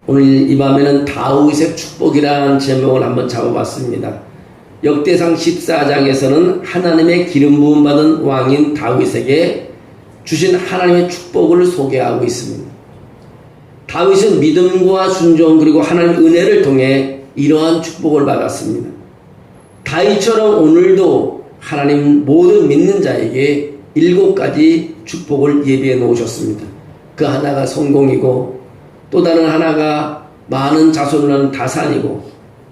오늘 이 밤에는 다윗의 축복이라는 제목을 한번 잡아봤습니다. 역대상 14장에서는 하나님의 기름 부음 받은 왕인 다윗에게 주신 하나님의 축복을 소개하고 있습니다. 다윗은 믿음과 순종 그리고 하나님의 은혜를 통해 이러한 축복을 받았습니다. 다윗처럼 오늘도 하나님 모든 믿는 자에게 7가지 축복을 예비해 놓으셨습니다. 그 하나가 성공이고 또 다른 하나가 많은 자손을 하는 다산이고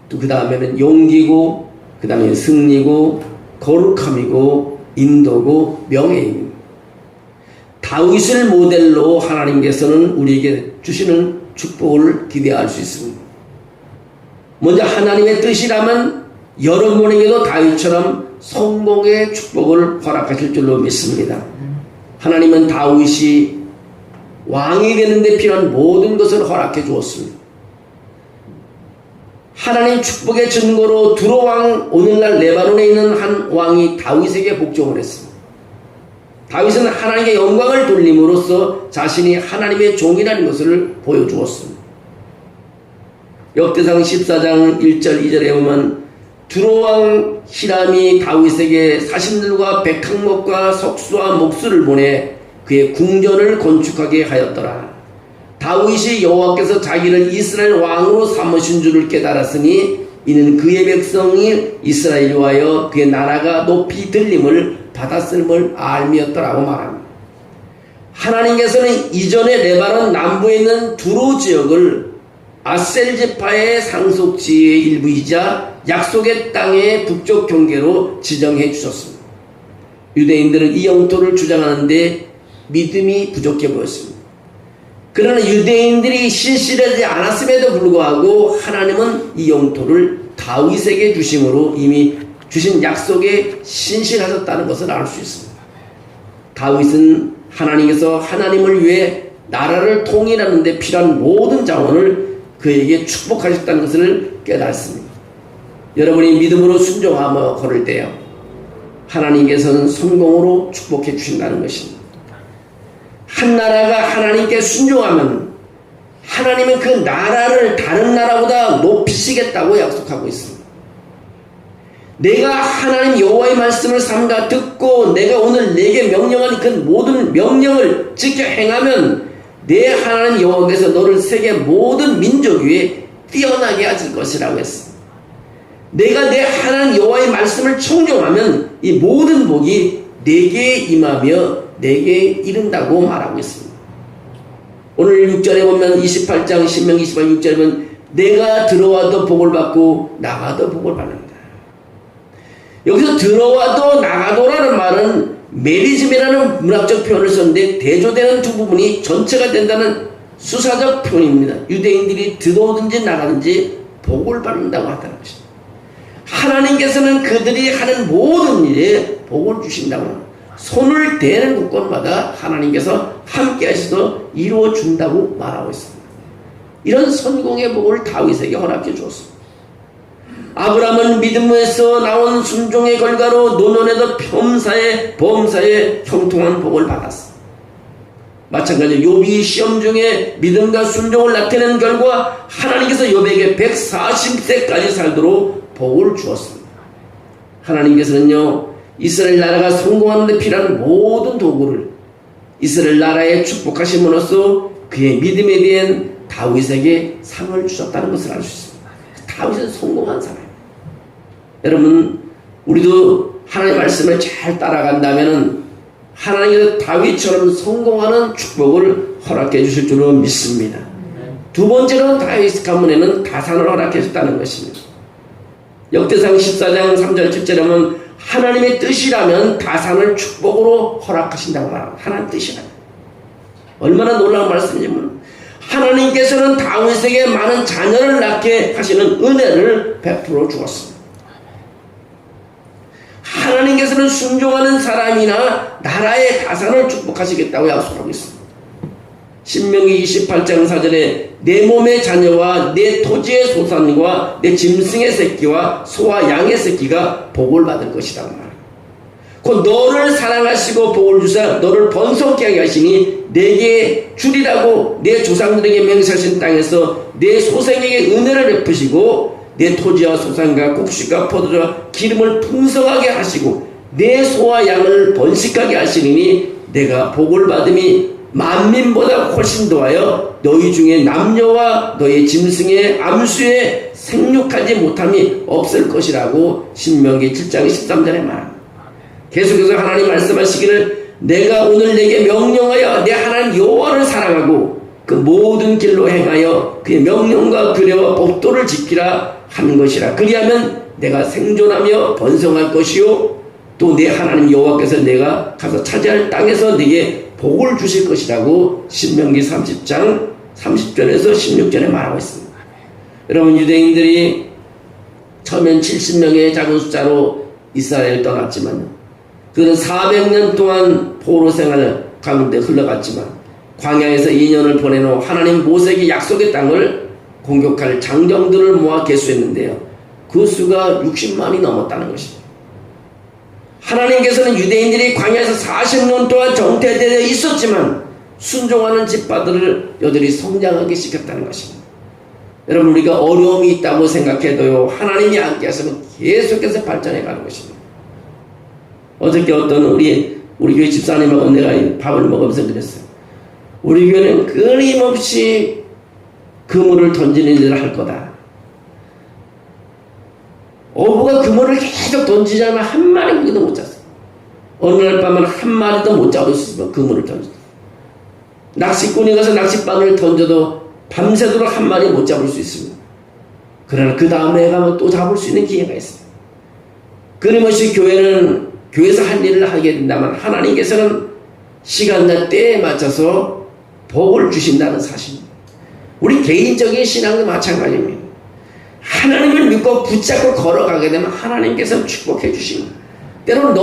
또 그 다음에는 용기고 그 다음에 승리고 거룩함이고 인도고 명예입니다. 다윗을 모델로 하나님께서는 우리에게 주시는 축복을 기대할 수 있습니다. 먼저 하나님의 뜻이라면 여러분에게도 다윗처럼 성공의 축복을 허락하실 줄로 믿습니다. 하나님은 다윗이 왕이 되는데 필요한 모든 것을 허락해 주었습니다. 하나님 축복의 증거로 두로왕, 오늘날 레바논에 있는 한 왕이 다윗에게 복종을 했습니다. 다윗은 하나님께 영광을 돌림으로써 자신이 하나님의 종이라는 것을 보여주었습니다. 역대상 14장 1절 2절에 보면 두로왕 히람이 다윗에게 사신들과 백항목과 석수와 목수를 보내 그의 궁전을 건축하게 하였더라. 다윗이 여호와께서 자기를 이스라엘 왕으로 삼으신 줄을 깨달았으니 이는 그의 백성이 이스라엘에 위하여 그의 나라가 높이 들림을 받았음을 알미였더라고 말합니다. 하나님께서는 이전에 레바논 남부에 있는 두로 지역을 아셀 지파의 상속지의 일부이자 약속의 땅의 북쪽 경계로 지정해 주셨습니다. 유대인들은 이 영토를 주장하는데 믿음이 부족해 보였습니다. 그러나 유대인들이 신실하지 않았음에도 불구하고 하나님은 이 영토를 다윗에게 주심으로 이미 주신 약속에 신실하셨다는 것을 알 수 있습니다. 다윗은 하나님께서 하나님을 위해 나라를 통일하는 데 필요한 모든 자원을 그에게 축복하셨다는 것을 깨닫습니다. 여러분이 믿음으로 순종하며 걸을 때요, 하나님께서는 성공으로 축복해 주신다는 것입니다. 한 나라가 하나님께 순종하면 하나님은 그 나라를 다른 나라보다 높이시겠다고 약속하고 있습니다. 내가 하나님 여호와의 말씀을 삼가 듣고 내가 오늘 내게 명령한 그 모든 명령을 지켜 행하면 내 하나님 여호와께서 너를 세계 모든 민족 위에 뛰어나게 하실 것이라고 했습니다. 내가 내 하나님 여호와의 말씀을 청종하면 이 모든 복이 내게 임하며 내게 이른다고 말하고 있습니다. 오늘 6절에 보면 28장 신명기 28장 6절에 보면 내가 들어와도 복을 받고 나가도 복을 받는다. 여기서 들어와도 나가도라는 말은 메리즘이라는 문학적 표현을 썼는데 대조되는 두 부분이 전체가 된다는 수사적 표현입니다. 유대인들이 들어오든지 나가든지 복을 받는다고 하다는 것입니다. 하나님께서는 그들이 하는 모든 일에 복을 주신다고 합니다. 손을 대는 국권마다 하나님께서 함께 하셔서 이루어 준다고 말하고 있습니다. 이런 성공의 복을 다윗에게 허락해 주었습니다. 아브라함은 믿음에서 나온 순종의 결과로 노년에도 범사에 형통한 복을 받았습니다. 마찬가지로 욥이 시험 중에 믿음과 순종을 나타낸 결과 하나님께서 욥에게 140세까지 살도록 복을 주었습니다. 하나님께서는요, 이스라엘 나라가 성공하는 데 필요한 모든 도구를 이스라엘 나라에 축복하심으로써 그의 믿음에 대한 다윗에게 상을 주셨다는 것을 알 수 있습니다. 다윗은 성공한 사람입니다. 여러분, 우리도 하나님의 말씀을 잘 따라간다면 하나님께서 다윗처럼 성공하는 축복을 허락해 주실 줄로 믿습니다. 두 번째로 다윗 가문에는 다산을 허락해 주셨다는 것입니다. 역대상 14장 3절 7절에 보면 하나님의 뜻이라면 다산을 축복으로 허락하신다고 말합니다. 하나님의 뜻이라면. 얼마나 놀라운 말씀이냐면 하나님께서는 다윗에게 많은 자녀를 낳게 하시는 은혜를 베풀어 주었습니다. 하나님께서는 순종하는 사람이나 나라의 다산을 축복하시겠다고 약속하고 있습니다. 신명기 28장 4절에 내 몸의 자녀와 내 토지의 소산과 내 짐승의 새끼와 소와 양의 새끼가 복을 받을 것이다. 곧 너를 사랑하시고 복을 주사 너를 번성케 하게 하시니 내게 주리라고 내 조상들에게 맹세하신 땅에서 내 소생에게 은혜를 베푸시고 내 토지와 소산과 곡식과 포도주와 기름을 풍성하게 하시고 내 소와 양을 번식하게 하시니 내가 복을 받음이 만민보다 훨씬 더하여 너희 중에 남녀와 너희 짐승의 암수에 생육하지 못함이 없을 것이라고 신명기 7장 13절에 말합니다. 계속해서 하나님 말씀하시기를 내가 오늘 내게 명령하여 내 하나님 여호와를 사랑하고 그 모든 길로 행하여 그의 명령과 규례와 법도를 지키라 하는 것이라. 그리하면 내가 생존하며 번성할 것이요 또 내 하나님 여호와께서 내가 가서 차지할 땅에서 네게 복을 주실 것이라고 신명기 30장 30절에서 16절에 말하고 있습니다. 여러분, 유대인들이 처음엔 70명의 작은 숫자로 이스라엘을 떠났지만 그는 400년 동안 포로 생활 가운데 흘러갔지만 광야에서 2년을 보낸 후 하나님 모세에게 약속의 땅을 공격할 장정들을 모아 계수했는데요, 그 수가 60만이 넘었다는 것입니다. 하나님께서는 유대인들이 광야에서 40년 동안 정퇴되어 있었지만 순종하는 집파들을 여전히 성장하게 시켰다는 것입니다. 여러분, 우리가 어려움이 있다고 생각해도요, 하나님이 함께 하시면 계속해서 발전해 가는 것입니다. 어저께 어떤 우리 교회 집사님하고 내가 밥을 먹으면서 그랬어요. 우리 교회는 끊임없이 그물을 던지는 일을 할 거다. 어부가 그물을 계속 던지자면 한 마리도 못 잡았어요. 어느 날 밤은 한 마리도 못 잡을 수 있으면 그물을 던졌어요. 낚시꾼이 가서 낚싯바늘을 던져도 밤새도록 한 마리 못 잡을 수 있습니다. 그러나 그 다음에 가면 또 잡을 수 있는 기회가 있어요. 끊임없이 교회는 교회에서 한 일을 하게 된다면 하나님께서는 시간과 때에 맞춰서 복을 주신다는 사실입니다. 우리 개인적인 신앙도 마찬가지입니다. 하나님을 믿고 붙잡고 걸어가게 되면 하나님께서는 축복해 주십니다. 때로는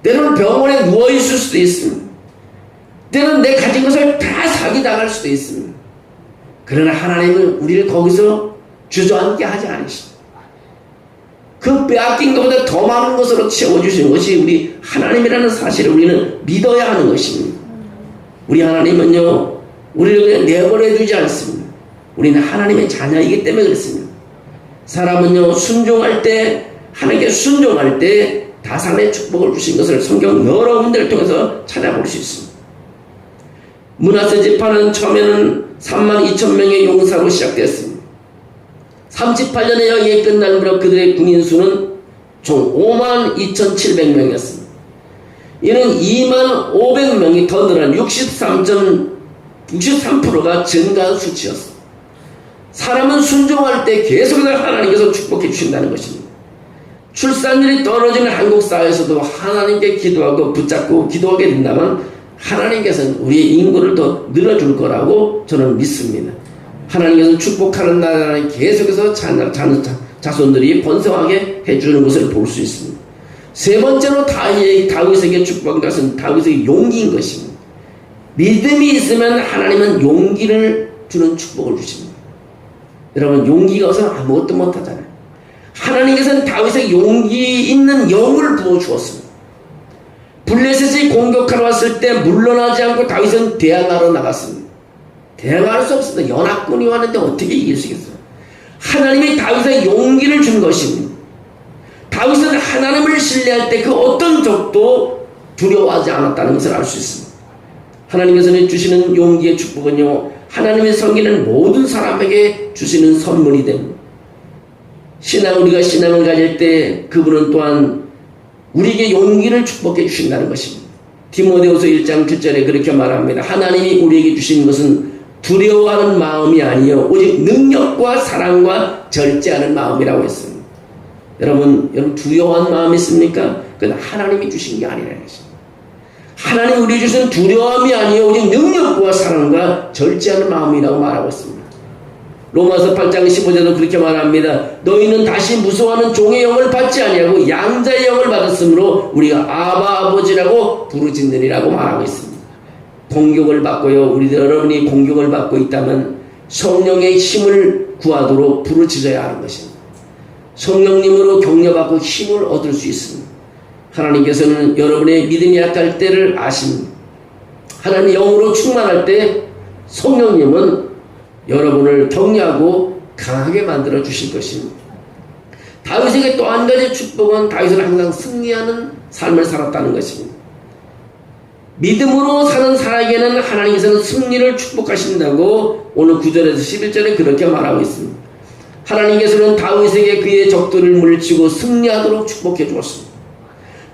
때로는 병원에 누워있을 수도 있습니다. 때로는 내 가진 것을 다 사기당할 수도 있습니다. 그러나 하나님은 우리를 거기서 주저앉게 하지 않으십니다. 그 빼앗긴 것보다 더 많은 것으로 채워주시는 것이 우리 하나님이라는 사실을 우리는 믿어야 하는 것입니다. 우리 하나님은요, 우리를 그냥 내버려 두지 않습니다. 우리는 하나님의 자녀이기 때문에 그렇습니다. 사람은요, 순종할 때, 하나님께 순종할 때 다산의 축복을 주신 것을 성경 여러 군데를 통해서 찾아볼 수 있습니다. 므낫세 지파는 처음에는 32,000명의 용사로 시작되었습니다. 38년의 여기에 끝날 무렵 그들의 군인 수는 총 52,700명이었습니다. 이는 25,500명이 더 늘어난 63%가 증가한 수치였습니다. 사람은 순종할 때 계속해서 하나님께서 축복해 주신다는 것입니다. 출산율이 떨어지는 한국 사회에서도 하나님께 기도하고 붙잡고 기도하게 된다면 하나님께서는 우리의 인구를 더 늘어줄 거라고 저는 믿습니다. 하나님께서 축복하는 나라는 계속해서 자손들이 번성하게 해주는 것을 볼 수 있습니다. 세 번째로 다윗에게 축복한 것은 다윗에게 용기인 것입니다. 믿음이 있으면 하나님은 용기를 주는 축복을 주십니다. 여러분, 용기가 없으면 아무것도 못하잖아요. 하나님께서는 다윗에게 용기 있는 영을 부어주었습니다. 블레셋이 공격하러 왔을 때 물러나지 않고 다윗은 대항하러 나갔습니다. 대항할 수 없습니다. 연합군이 왔는데 어떻게 이길 수 있겠어요? 하나님이 다윗에게 용기를 준 것입니다. 다윗은 하나님을 신뢰할 때 그 어떤 적도 두려워하지 않았다는 것을 알 수 있습니다. 하나님께서는 주시는 용기의 축복은요, 하나님의 섬기는 모든 사람에게 주시는 선물이 됩니다. 우리가 신앙을 가질 때 그분은 또한 우리에게 용기를 축복해 주신다는 것입니다. 디모데후서 1장 7절에 그렇게 말합니다. 하나님이 우리에게 주신 것은 두려워하는 마음이 아니요 오직 능력과 사랑과 절제하는 마음이라고 했습니다. 여러분 두려워하는 마음이 있습니까? 그건 하나님이 주신 게 아니라는 것입니다. 하나님 우리에게 주신 두려움이 아니요 오직 능력과 사랑과 절제하는 마음이라고 말하고 있습니다. 로마서 8장 15절도 그렇게 말합니다. 너희는 다시 무서워하는 종의 영을 받지 아니하고 양자의 영을 받았으므로 우리가 아바 아버지라고 부르짖느니라고 말하고 있습니다. 공격을 받고요, 여러분이 공격을 받고 있다면 성령의 힘을 구하도록 부르짖어야 하는 것입니다. 성령님으로 격려받고 힘을 얻을 수 있습니다. 하나님께서는 여러분의 믿음이 약할 때를 아십니다. 하나님 영으로 충만할 때 성령님은 여러분을 격려하고 강하게 만들어 주실 것입니다. 다윗에게 또 한 가지 축복은 다윗은 항상 승리하는 삶을 살았다는 것입니다. 믿음으로 사는 사람에게는 하나님께서는 승리를 축복하신다고 오늘 9절에서 11절에 그렇게 말하고 있습니다. 하나님께서는 다윗에게 그의 적들을 물리치고 승리하도록 축복해 주었습니다.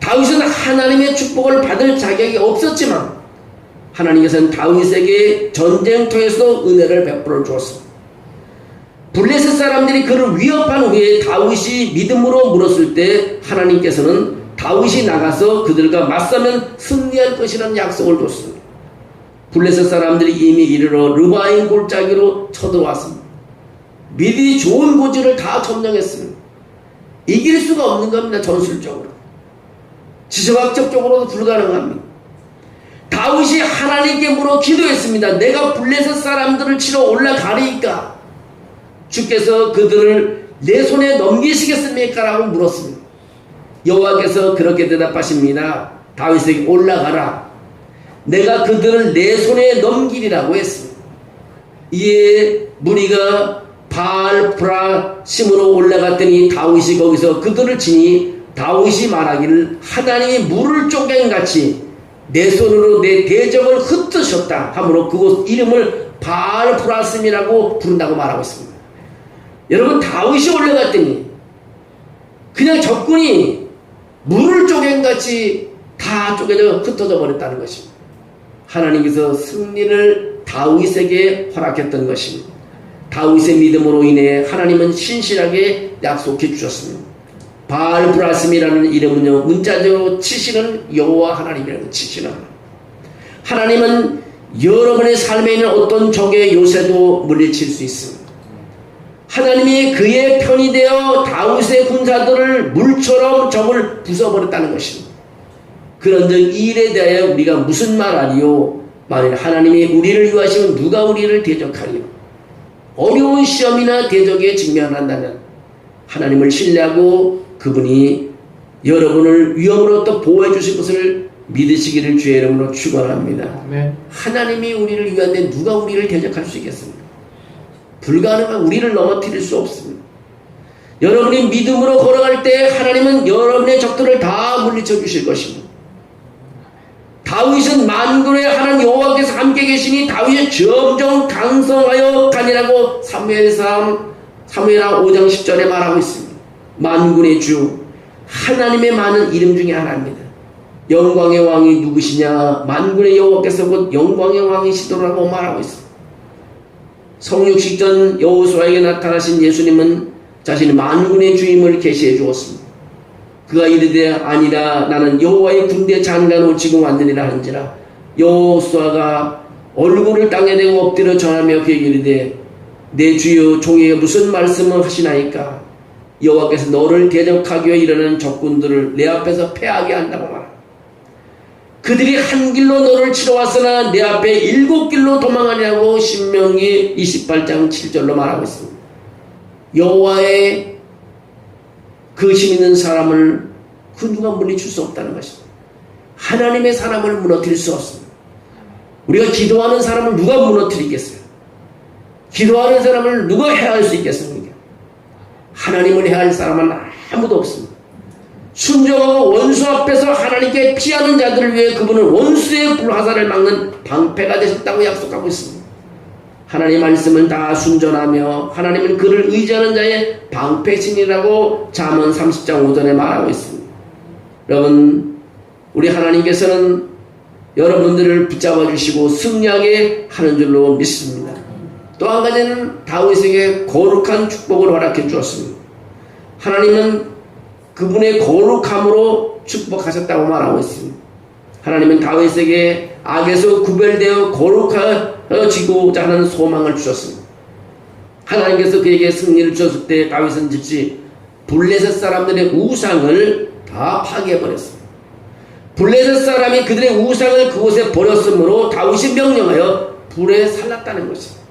다윗은 하나님의 축복을 받을 자격이 없었지만 하나님께서는 다윗에게 전쟁터에서 은혜를 베풀어 주었습니다. 블레셋 사람들이 그를 위협한 후에 다윗이 믿음으로 물었을 때 하나님께서는 다윗이 나가서 그들과 맞서면 승리할 것이라는 약속을 줬습니다. 블레셋 사람들이 이미 이르러 르바임 골짜기로 쳐들어왔습니다. 미리 좋은 고지를 다 점령했습니다. 이길 수가 없는 겁니다. 전술적으로. 지성학적으로도 불가능합니다. 다윗이 하나님께 물어 기도했습니다. 내가 블레셋 사람들을 치러 올라가리까 주께서 그들을 내 손에 넘기시겠습니까? 라고 물었습니다. 여호와께서 그렇게 대답하십니다. 다윗에게 올라가라. 내가 그들을 내 손에 넘기리라고 했습니다. 이에 무리가 바알프라심으로 올라갔더니 다윗이 거기서 그들을 치니 다윗이 말하기를 하나님이 물을 쪼갱같이 내 손으로 내 대적을 흩으셨다 하므로 그곳 이름을 바알프라심이라고 부른다고 말하고 있습니다. 여러분, 다윗이 올라갔더니 그냥 적군이 물을 쪼갠같이 다 쪼개져 흩어져 버렸다는 것입니다. 하나님께서 승리를 다윗에게 허락했던 것입니다. 다윗의 믿음으로 인해 하나님은 신실하게 약속해 주셨습니다. 바알브라심이라는 이름은요, 문자적으로 치시는 여호와 하나님이라는 치시는 하나님은 여러분의 삶에 있는 어떤 적의 요새도 물리칠 수 있습니다. 하나님이 그의 편이 되어 다윗의 군사들을 물처럼 적을 부숴버렸다는 것입니다. 그런즉 이 일에 대하여 우리가 무슨 말하리요? 만일 하나님이 우리를 위하시면 누가 우리를 대적하리요? 어려운 시험이나 대적에 직면한다면 하나님을 신뢰하고 그분이 여러분을 위험으로부터 보호해 주실 것을 믿으시기를 주의 이름으로 축원합니다. 하나님이 우리를 위하는데 누가 우리를 대적할 수 있겠습니까? 불가능한, 우리를 넘어뜨릴 수 없습니다. 여러분이 믿음으로 걸어갈 때 하나님은 여러분의 적들을 다 물리쳐 주실 것입니다. 다윗은 만군의 하나님 여호와께서 함께 계시니 다윗이 점점 강성하여 가니라고 사무엘상 5장 10절에 말하고 있습니다. 만군의 주, 하나님의 많은 이름 중에 하나입니다. 영광의 왕이 누구시냐? 만군의 여호와께서 곧 영광의 왕이시더라고 말하고 있습니다. 성육식 전 여호수아에게 나타나신 예수님은 자신이 만군의 주임을 계시해 주었습니다. 그가 이르되 아니라 나는 여호와의 군대 장관으로 지금 왔느니라 한지라. 여호수아가 얼굴을 땅에 대고 엎드려 전하며 그에게 이르되 내 주여 종에게 무슨 말씀을 하시나이까? 여호와께서 너를 대적하기 위해 일어나는 적군들을 내 앞에서 패하게 한다고 말합니다. 그들이 한 길로 너를 치러 왔으나 내 앞에 7길로 도망하냐고 신명기 28장 7절로 말하고 있습니다. 여호와의 그 힘 있는 사람을 그 누가 물리칠 수 없다는 것입니다. 하나님의 사람을 무너뜨릴 수 없습니다. 우리가 기도하는 사람을 누가 무너뜨리겠어요? 기도하는 사람을 누가 해할 수 있겠습니까? 하나님을 해할 사람은 아무도 없습니다. 순종하고 원수 앞에서 하나님께 피하는 자들을 위해 그분은 원수의 불화살을 막는 방패가 되셨다고 약속하고 있습니다. 하나님 말씀을 다 순전하며 하나님은 그를 의지하는 자의 방패신이라고 잠언 30장 5절에 말하고 있습니다. 여러분, 우리 하나님께서는 여러분들을 붙잡아 주시고 승리하게 하는 줄로 믿습니다. 또 한 가지는 다윗에게 거룩한 축복을 허락해 주었습니다. 하나님은 그분의 거룩함으로 축복하셨다고 말하고 있습니다. 하나님은 다윗에게 악에서 구별되어 거룩해지고자 하는 소망을 주셨습니다. 하나님께서 그에게 승리를 주셨을 때 다윗은 즉시 블레셋 사람들의 우상을 다 파괴해버렸습니다. 블레셋 사람이 그들의 우상을 그곳에 버렸으므로 다윗이 명령하여 불에 살랐다는 것입니다.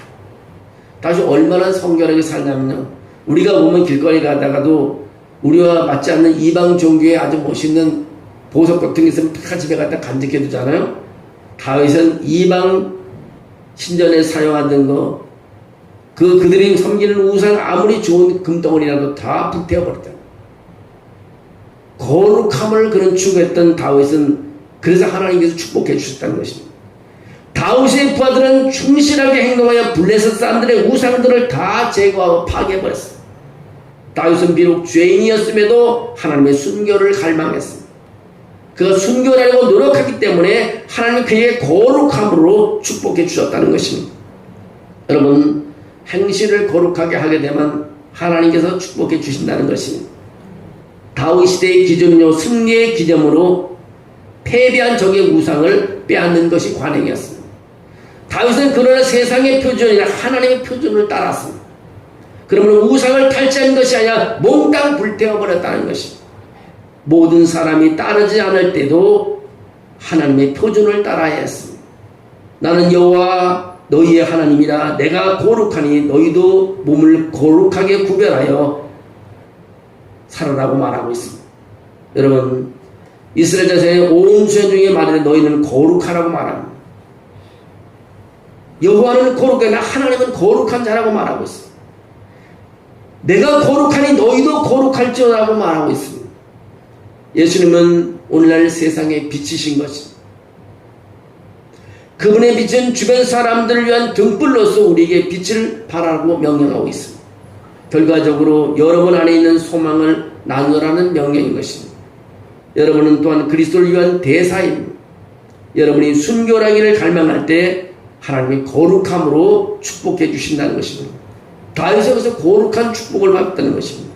다윗이 얼마나 성결하게 살냐면요, 우리가 보면 길거리 가다가도 우리와 맞지 않는 이방 종교의 아주 멋있는 보석 같은 게 있으면 다 집에 갖다 간직해 두잖아요. 다윗은 이방 신전에 사용하던 거, 그들이 섬기는 우상 아무리 좋은 금덩어리라도 다 불태워버렸다. 거룩함을 그런 추구했던 다윗은 그래서 하나님께서 축복해 주셨다는 것입니다. 다윗의 부하들은 충실하게 행동하여 블레셋 사람들의 우상들을 다 제거하고 파괴해버렸습니다. 다윗은 비록 죄인이었음에도 하나님의 순교를 갈망했습니다. 그가 순교를 하려고 노력하기 때문에 하나님이 그에게 거룩함으로 축복해 주셨다는 것입니다. 여러분, 행실을 거룩하게 하게 되면 하나님께서 축복해 주신다는 것입니다. 다윗 시대의 기준은요, 승리의 기념으로 패배한 적의 우상을 빼앗는 것이 관행이었습니다. 다윗은 그러나 세상의 표준이나 하나님의 표준을 따랐습니다. 그러면 우상을 탈취한 것이 아니라 몽땅 불태워버렸다는 것입니다. 모든 사람이 따르지 않을 때도 하나님의 표준을 따라야 했습니다. 나는 여호와 너희의 하나님이라. 내가 거룩하니 너희도 몸을 거룩하게 구별하여 살아라고 말하고 있습니다. 여러분, 이스라엘 자손의 온 수현 중에 말하되 너희는 거룩하라고 말합니다. 여호와는 거룩하나 하나님은 거룩한 자라고 말하고 있습니다. 내가 거룩하니 너희도 거룩할지어라고 말하고 있습니다. 예수님은 오늘날 세상에 빛이신 것입니다. 그분의 빛은 주변 사람들을 위한 등불로서 우리에게 빛을 발하라고 명령하고 있습니다. 결과적으로 여러분 안에 있는 소망을 나누라는 명령인 것입니다. 여러분은 또한 그리스도를 위한 대사입니다. 여러분이 순교하기를 갈망할 때 하나님이 거룩함으로 축복해 주신다는 것입니다. 다윗에게서 거룩한 축복을 받았다는 것입니다.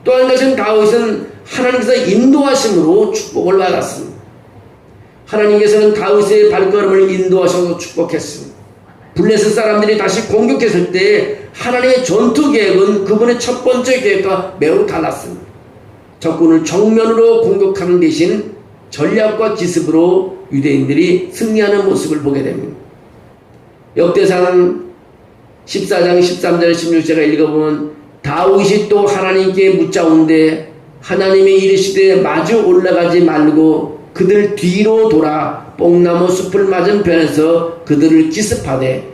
또 한 것은 다윗은 하나님께서 인도하심으로 축복을 받았습니다. 하나님께서는 다윗의 발걸음을 인도하셔서 축복했습니다. 블레셋 사람들이 다시 공격했을 때 하나님의 전투 계획은 그분의 첫 번째 계획과 매우 달랐습니다. 적군을 정면으로 공격하는 대신 전략과 기습으로 유대인들이 승리하는 모습을 보게 됩니다. 역대상 14장 13절 16절을 읽어보면 다윗이 또 하나님께 묻자온데 하나님이 이르시되 마주 올라가지 말고 그들 뒤로 돌아 뽕나무 숲을 맞은 편에서 그들을 기습하되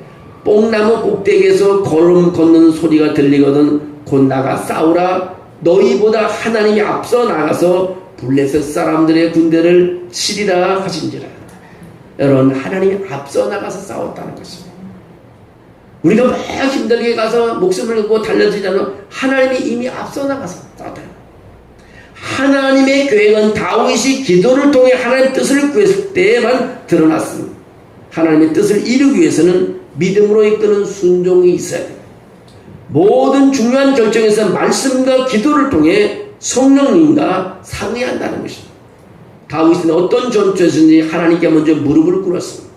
뽕나무 꼭대기에서 걸음 걷는 소리가 들리거든 곧 나가 싸우라. 너희보다 하나님이 앞서 나가서 블레셋 사람들의 군대를 치리라 하신지라. 여러분, 하나님이 앞서 나가서 싸웠다는 것입니다. 우리가 막 힘들게 가서 목숨을 걸고 달려들지 않으면 하나님이 이미 앞서 나가서 싸웠다. 하나님의 계획은 다윗이 기도를 통해 하나님의 뜻을 구했을 때에만 드러났습니다. 하나님의 뜻을 이루기 위해서는 믿음으로 이끄는 순종이 있어야 됩니다. 모든 중요한 결정에서 말씀과 기도를 통해 성령님과 상의한다는 것입니다. 다윗은 어떤 전투에서든지 하나님께 먼저 무릎을 꿇었습니다.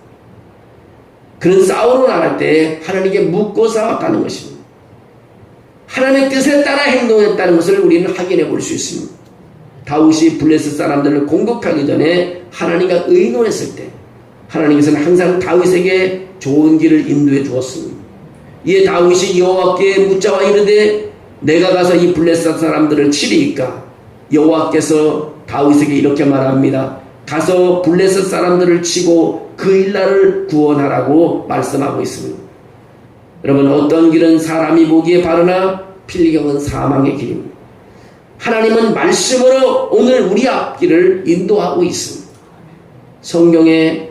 그는 싸우러 나갈 때 하나님께 묻고 싸웠다는 것입니다. 하나님의 뜻에 따라 행동했다는 것을 우리는 확인해 볼 수 있습니다. 다윗이 블레셋 사람들을 공격하기 전에 하나님과 의논했을 때 하나님께서는 항상 다윗에게 좋은 길을 인도해 주었습니다. 이에 다윗이 여호와께 묻자와 이르되 내가 가서 이 블레셋 사람들을 치리이까? 여호와께서 다윗에게 이렇게 말합니다. 가서 블레셋 사람들을 치고 그 일날을 구원하라고 말씀하고 있습니다. 여러분, 어떤 길은 사람이 보기에 바르나 필경은 사망의 길입니다. 하나님은 말씀으로 오늘 우리 앞길을 인도하고 있습니다. 성경에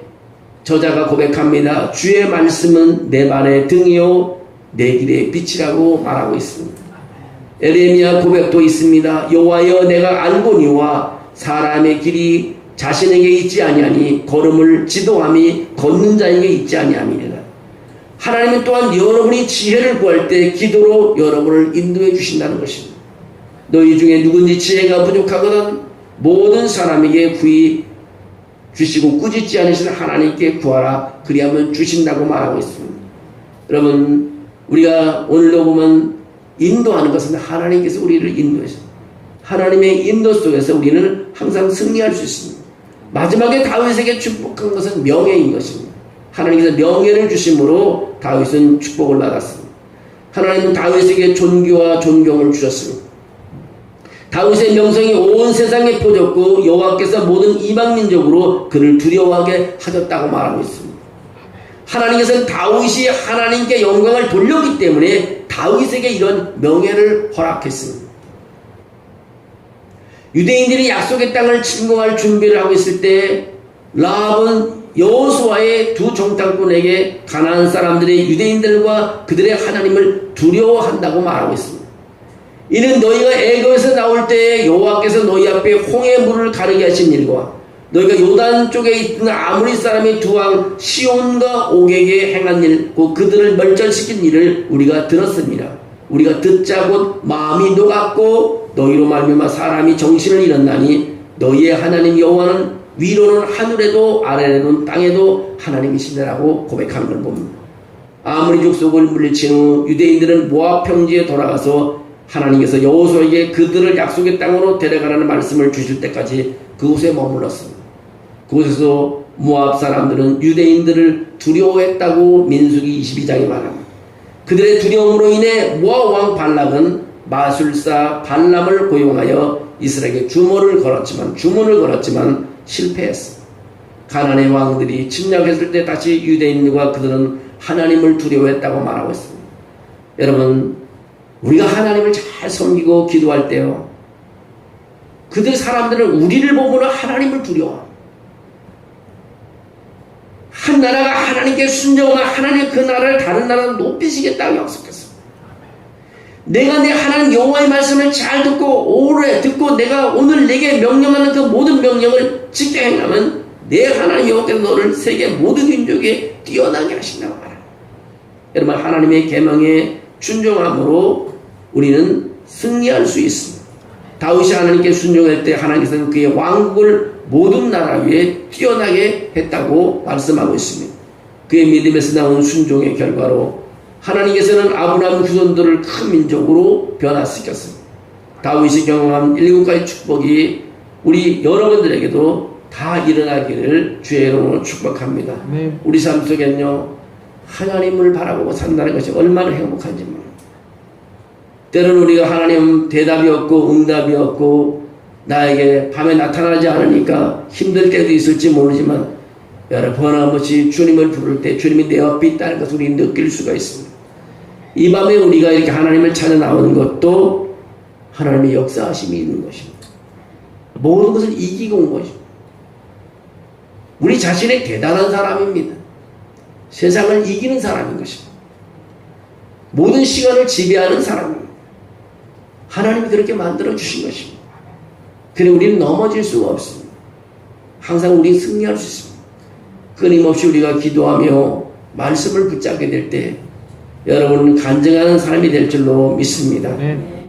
저자가 고백합니다. 주의 말씀은 내 발의 등이요 내 길의 빛이라고 말하고 있습니다. 에레미야 고백도 있습니다. 여호와여 내가 알거니와 사람의 길이 자신에게 있지 아니하니 걸음을 지도함이 걷는 자에게 있지 아니함이니라. 하나님은 또한 여러분이 지혜를 구할 때 기도로 여러분을 인도해 주신다는 것입니다. 너희 중에 누군지 지혜가 부족하거든 모든 사람에게 구히 주시고 꾸짖지 않으시는 하나님께 구하라. 그리하면 주신다고 말하고 있습니다. 여러분, 우리가 오늘도 보면 인도하는 것은 하나님께서 우리를 인도하십니다. 하나님의 인도 속에서 우리는 항상 승리할 수 있습니다. 마지막에 다윗에게 축복한 것은 명예인 것입니다. 하나님께서 명예를 주심으로 다윗은 축복을 받았습니다. 하나님은 다윗에게 존귀와 존경을 주셨습니다. 다윗의 명성이 온 세상에 퍼졌고 여호와께서 모든 이방 민족으로 그를 두려워하게 하셨다고 말하고 있습니다. 하나님께서는 다윗이 하나님께 영광을 돌렸기 때문에 다윗에게 이런 명예를 허락했습니다. 유대인들이 약속의 땅을 침공할 준비를 하고 있을 때 라합은 여호수아의 두 정탐꾼에게 가나안 사람들이 유대인들과 그들의 하나님을 두려워한다고 말하고 있습니다. 이는 너희가 애굽에서 나올 때 여호와께서 너희 앞에 홍해 물을 가르게 하신 일과 너희가 요단 쪽에 있는 아무리 사람의 두 왕 시온과 옥에게 행한 일, 곧 그들을 멸절시킨 일을 우리가 들었습니다. 우리가 듣자 곧 마음이 녹았고 너희로 말미암아 사람이 정신을 잃었나니 너희의 하나님 여호와는 위로는 하늘에도 아래로는 땅에도 하나님이시라고 고백하는 걸 봅니다. 아무리 족속을 물리친 후 유대인들은 모압 평지에 돌아가서 하나님께서 여호수아에게 그들을 약속의 땅으로 데려가라는 말씀을 주실 때까지 그곳에 머물렀습니다. 그곳에서 모압 사람들은 유대인들을 두려워했다고 민수기 22장에 말합니다. 그들의 두려움으로 인해 모압 왕 발락은 마술사 발람을 고용하여 이스라엘에게 주문을 걸었지만 실패했습니다. 가나안의 왕들이 침략했을 때 다시 유대인들과 그들은 하나님을 두려워했다고 말하고 있습니다. 여러분, 우리가 하나님을 잘 섬기고 기도할 때요, 그들 사람들은 우리를 보고는 하나님을 두려워합니다. 한 나라가 하나님께 순종하면 하나님 그 나라를 다른 나라로 높이시겠다고 약속했습니다. 내가 내 하나님 여호와의 말씀을 잘 듣고 오래 듣고 내가 오늘 내게 명령하는 그 모든 명령을 지켜 행하면 내 하나님 여호와께서 너를 세계 모든 민족에 뛰어나게 하신다고 말합니다. 여러분, 하나님의 계명에 순종함으로 우리는 승리할 수 있습니다. 다윗이 하나님께 순종할 때 하나님께서는 그의 왕국을 모든 나라 위에 뛰어나게 했다고 말씀하고 있습니다. 그의 믿음에서 나온 순종의 결과로 하나님께서는 아브라함 후손들을 큰 민족으로 변화시켰습니다. 다윗이 경험한 7가지 축복이 우리 여러분들에게도 다 일어나기를 주의 이름으로 축복합니다. 네. 우리 삶 속에는요, 하나님을 바라보고 산다는 것이 얼마나 행복한지 모릅니다. 때로는 우리가 하나님 대답이 없고 응답이 없고 나에게 밤에 나타나지 않으니까 힘들 때도 있을지 모르지만 여러분, 한 번씩 주님을 부를 때 주님이 내 옆에 있다는 것을 우리 느낄 수가 있습니다. 이 밤에 우리가 이렇게 하나님을 찾아 나오는 것도 하나님의 역사하심이 있는 것입니다. 모든 것을 이기고 온 것입니다. 우리 자신이 대단한 사람입니다. 세상을 이기는 사람인 것입니다. 모든 시간을 지배하는 사람입니다. 하나님이 그렇게 만들어 주신 것입니다. 그래 우리는 넘어질 수가 없습니다. 항상 우리는 승리할 수 있습니다. 끊임없이 우리가 기도하며 말씀을 붙잡게 될 때 여러분은 간증하는 사람이 될 줄로 믿습니다. 네.